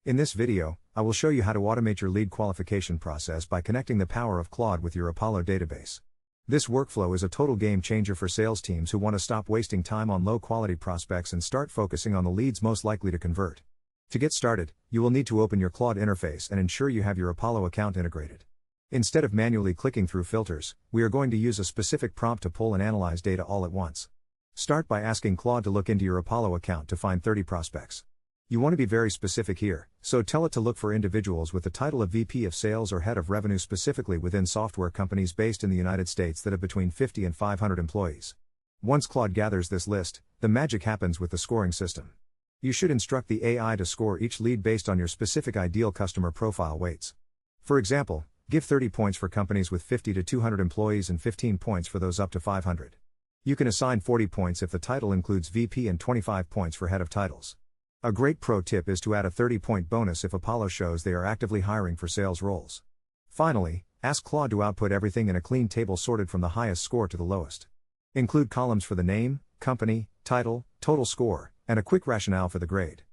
In this video, I will show you how to automate your lead qualification process by connecting the power of Claude with your Apollo database. This workflow is a total game changer for sales teams who want to stop wasting time on low-quality prospects and start focusing on the leads most likely to convert. To get started, you will need to open your Claude interface and ensure you have your Apollo account integrated. Instead of manually clicking through filters, we are going to use a specific prompt to pull and analyze data all at once. Start by asking Claude to look into your Apollo account to find 30 prospects. You want to be very specific here, so tell it to look for individuals with the title of VP of Sales or Head of Revenue, specifically within software companies based in the United States that have between 50 and 500 employees. Once Claude gathers this list, the magic happens with the scoring system. You should instruct the AI to score each lead based on your specific ideal customer profile weights. For example, give 30 points for companies with 50 to 200 employees and 15 points for those up to 500. You can assign 40 points if the title includes VP and 25 points for head of titles. A great pro tip is to add a 30-point bonus if Apollo shows they are actively hiring for sales roles. Finally, ask Claude to output everything in a clean table sorted from the highest score to the lowest. Include columns for the name, company, title, total score, and a quick rationale for the grade.